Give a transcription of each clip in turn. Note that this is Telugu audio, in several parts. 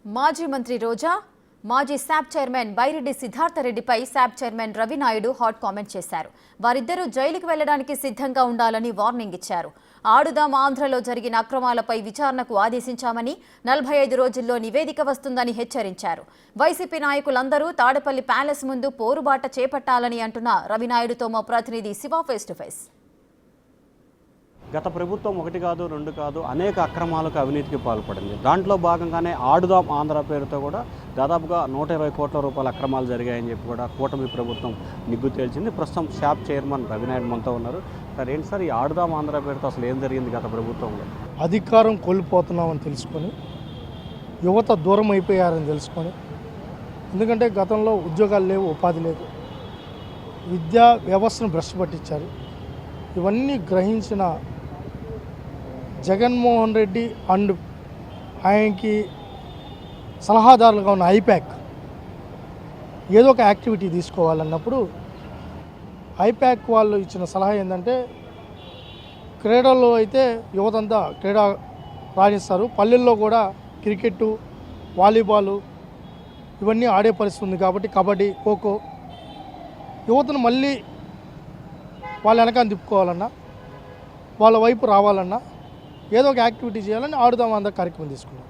మాజీ మంత్రి రోజా, మాజీ శాప్ చైర్మన్ బైరెడ్డి సిద్ధార్థరెడ్డిపై SAAP chairman Ravi Naidu hot comment చేశారు. వారిద్దరూ జైలుకు వెళ్లడానికి సిద్ధంగా ఉండాలని వార్నింగ్ ఇచ్చారు. ఆడుదాం ఆంధ్రలో జరిగిన అక్రమాలపై విచారణకు ఆదేశించామని, 45 రోజుల్లో నివేదిక వస్తుందని హెచ్చరించారు. వైసీపీ నాయకులందరూ తాడేపల్లి ప్యాలెస్ ముందు పోరుబాట చేపట్టాలని అంటున్న రవినాయుడుతో మా ప్రతినిధి శివ ఫేస్ టు ఫేస్. గత ప్రభుత్వం ఒకటి కాదు రెండు కాదు అనేక అక్రమాలకు అవినీతికి పాల్పడింది. దాంట్లో భాగంగానే ఆడుదాం ఆంధ్ర పేరుతో కూడా దాదాపుగా 120 కోట్ల రూపాయల అక్రమాలు జరిగాయని చెప్పి కూడా కూటమి ప్రభుత్వం నిగ్గు తేల్చింది. ప్రస్తుతం శాప్ చైర్మన్ రవినాయుడు మనతో ఉన్నారు. సార్, ఏంటి సార్ ఈ ఆడుదాం ఆంధ్ర పేరుతో అసలు ఏం జరిగింది గత ప్రభుత్వంలో? అధికారం కోల్పోతున్నామని తెలుసుకొని, యువత దూరం అయిపోయారని తెలుసుకొని, ఎందుకంటే గతంలో ఉద్యోగాలు లేవు, ఉపాధి లేదు, విద్యా వ్యవస్థను భ్రష్టు పట్టించారు. ఇవన్నీ గ్రహించిన జగన్మోహన్ రెడ్డి అండ్ ఆయనకి సలహాదారులుగా ఉన్న ఐప్యాక్ ఏదో ఒక యాక్టివిటీ తీసుకోవాలన్నప్పుడు ఐప్యాక్ వాళ్ళు ఇచ్చిన సలహా ఏంటంటే, క్రీడల్లో అయితే యువతంతా క్రీడా రాణిస్తారు, పల్లెల్లో కూడా క్రికెట్టు, వాలీబాలు ఇవన్నీ ఆడే పరిస్థితి ఉంది కాబట్టి కబడ్డీ, ఖోఖో యువతను మళ్ళీ వాళ్ళ వెనకాల తిప్పుకోవాలన్నా, వాళ్ళ వైపు రావాలన్నా ఏదో ఒక యాక్టివిటీ చేయాలని ఆడుదాం ఆంధ్ర కార్యక్రమం తీసుకున్నాం.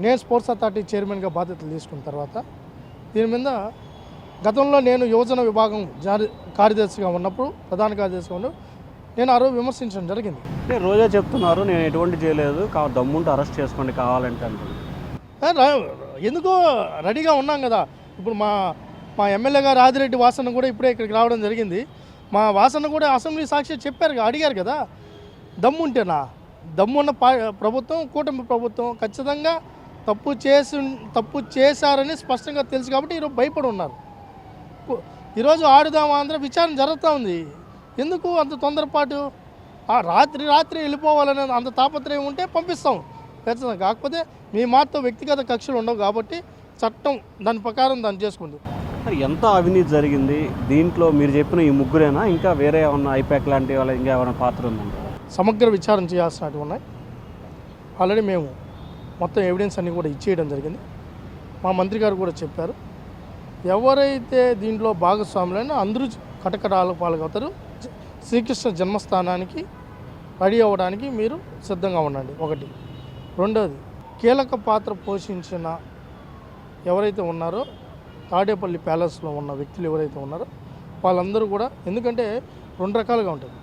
నేను స్పోర్ట్స్ అథారిటీ చైర్మన్గా బాధ్యతలు తీసుకున్న తర్వాత దీని మీద గతంలో నేను యువజన విభాగం కార్యదర్శిగా ఉన్నప్పుడు, ప్రధాన కార్యదర్శిగా ఉన్నప్పుడు నేను ఆ రోజు విమర్శించడం జరిగింది. రోజా చెప్తున్నారు నేను ఎటువంటి చేయలేదు, దమ్ముంటే అరెస్ట్ చేసుకోండి కావాలంటే అంటారు. ఎందుకో రెడీగా ఉన్నాం కదా. ఇప్పుడు మా ఎమ్మెల్యే గారు ఆదిరెడ్డి వాసన్న కూడా ఇప్పుడే ఇక్కడికి రావడం జరిగింది. మా వాసన్న కూడా అసెంబ్లీ సాక్షి చెప్పారు, అడిగారు కదా, దమ్ముంటేనా? దమ్మున్న ప్రభుత్వం, కూటమి ప్రభుత్వం ఖచ్చితంగా తప్పు చేశారని స్పష్టంగా తెలుసు కాబట్టి ఈరోజు భయపడి ఉన్నారు. ఈరోజు ఆడుదాం ఆంధ్ర విచారణ జరుగుతూ ఉంది. ఎందుకు అంత తొందరపాటు? రాత్రి వెళ్ళిపోవాలనే అంత తాపత్రయం ఉంటే పంపిస్తాం ఖచ్చితంగా. కాకపోతే మీ మాతో వ్యక్తిగత కక్షలు ఉండవు కాబట్టి చట్టం దాని ప్రకారం దాన్ని చేసుకుంది. ఎంత అవినీతి జరిగింది దీంట్లో? మీరు చెప్పిన ఈ ముగ్గురేనా, ఇంకా వేరే ఏమన్నా ఐప్యాక్ లాంటి వాళ్ళ ఇంకా ఏమైనా పాత్ర ఉందండి? సమగ్ర విచారణ చేయాల్సినవి ఉన్నాయి. ఆల్రెడీ మేము మొత్తం ఎవిడెన్స్ అన్నీ కూడా ఇచ్చేయడం జరిగింది. మా మంత్రి గారు కూడా చెప్పారు, ఎవరైతే దీంట్లో భాగస్వాములైనా అందరూ కటకటాల పాల్గొతారు. శ్రీకృష్ణ జన్మస్థానానికి రెడీ అవ్వడానికి మీరు సిద్ధంగా ఉండండి. ఒకటి. రెండోది, కీలక పాత్ర పోషించిన ఎవరైతే ఉన్నారో తాడేపల్లి ప్యాలెస్లో ఉన్న వ్యక్తులు ఎవరైతే ఉన్నారో వాళ్ళందరూ కూడా, ఎందుకంటే 2 రకాలుగా ఉంటుంది.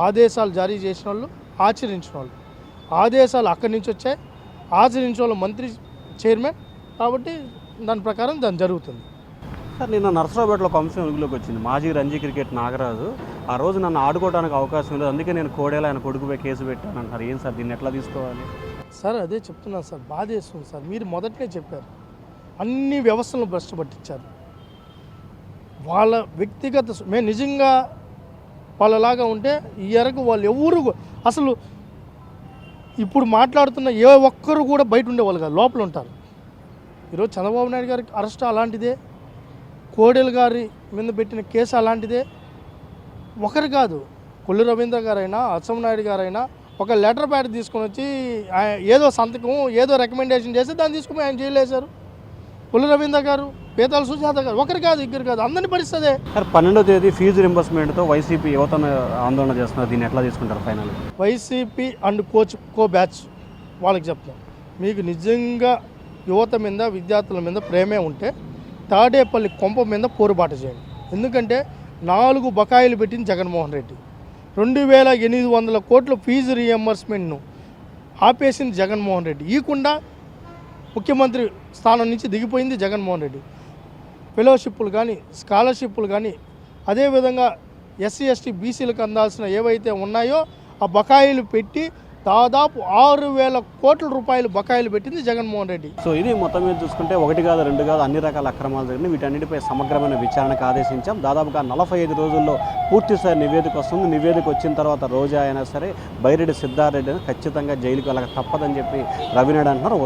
ఆదేశాలు జారీ చేసిన వాళ్ళు, ఆచరించిన వాళ్ళు. ఆదేశాలు అక్కడి నుంచి వచ్చాయి, ఆచరించిన వాళ్ళు మంత్రి, చైర్మన్ కాబట్టి దాని ప్రకారం దాని జరుగుతుంది. సార్, నిన్న నర్సరావుపేటలో ఒక అంశం వెలుగులోకి వచ్చింది. మాజీ రంజీ క్రికెట్ నాగరాజు ఆ రోజు నన్ను ఆడుకోవడానికి అవకాశం లేదు, అందుకే నేను కోడేలా ఆయన కొడుకుపై కేసు పెట్టాను అంటారు. ఏం సార్, దీన్ని ఎట్లా తీసుకోవాలి? సార్ అదే చెప్తున్నాను సార్, బాధేస్తుంది సార్. మీరు మొదటనే చెప్పారు, అన్ని వ్యవస్థలను భ్రష్టు పట్టించారు. వాళ్ళ వ్యక్తిగత మేము నిజంగా వాళ్ళలాగా ఉంటే ఈ ఎరకు వాళ్ళు ఎవరు అసలు ఇప్పుడు మాట్లాడుతున్న ఏ ఒక్కరు కూడా బయట ఉండేవాళ్ళు కాదు, లోపల ఉంటారు. ఈరోజు చంద్రబాబు నాయుడు గారికి అరెస్ట్ అలాంటిదే, కోడెల గారి మీద పెట్టిన కేసు అలాంటిదే. ఒకరు కాదు, కొల్లు రవీంద్ర గారైనా, అచ్చెన్నాయుడు గారైనా ఒక లెటర్ ప్యాడ్ తీసుకొని వచ్చి ఏదో సంతకం, ఏదో రికమెండేషన్ చేసి దాన్ని తీసుకుని ఆయన జైలు వేశారు. కొల్లు రవీంద్ర గారు, పేతాల సుజాత గారు, ఒకరు కాదు, ఇద్దరు కాదు, అందరినీ పరిస్థితే. సార్, 12వ తేదీ ఫీజు రింబర్స్మెంట్తో వైసీపీ యువతను ఆందోళన చేస్తున్నారు. దీన్ని ఎట్లా తీసుకుంటారు final? YCP and co batch వాళ్ళకి చెప్తాం, మీకు నిజంగా యువత మీద, విద్యార్థుల మీద ప్రేమే ఉంటే తాడేపల్లి కొంప మీద పోరుబాట చేయండి. ఎందుకంటే 4 బకాయిలు పెట్టింది జగన్మోహన్ రెడ్డి. 2800 కోట్ల ఫీజు రీఎంబర్స్మెంట్ను ఆపేసింది జగన్మోహన్ రెడ్డి. ఈకుండా ముఖ్యమంత్రి స్థానం నుంచి దిగిపోయింది జగన్మోహన్ రెడ్డి. ఫెలోషిప్లు కానీ, స్కాలర్షిప్లు కానీ, అదేవిధంగా ఎస్సీ ఎస్టీ బీసీలకు అందాల్సిన ఏవైతే ఉన్నాయో ఆ బకాయిలు పెట్టి దాదాపు 6000 కోట్ల రూపాయలు బకాయిలు పెట్టింది జగన్మోహన్ రెడ్డి. సో ఇది మొత్తం మీద చూసుకుంటే 1 కాదు 2 కాదు అన్ని రకాల అక్రమాలు జరిగింది. వీటన్నిటిపై సమగ్రమైన విచారణకు ఆదేశించాం. దాదాపుగా 45 రోజుల్లో పూర్తిస్థాయి నివేదిక వస్తుంది. నివేదిక వచ్చిన తర్వాత రోజా అయినా సరే, బైరెడ్డి సిద్ధార్థరెడ్డి ఖచ్చితంగా జైలుకి వెళ్ళక తప్పదని చెప్పి రవినాయుడు అంటున్నారు.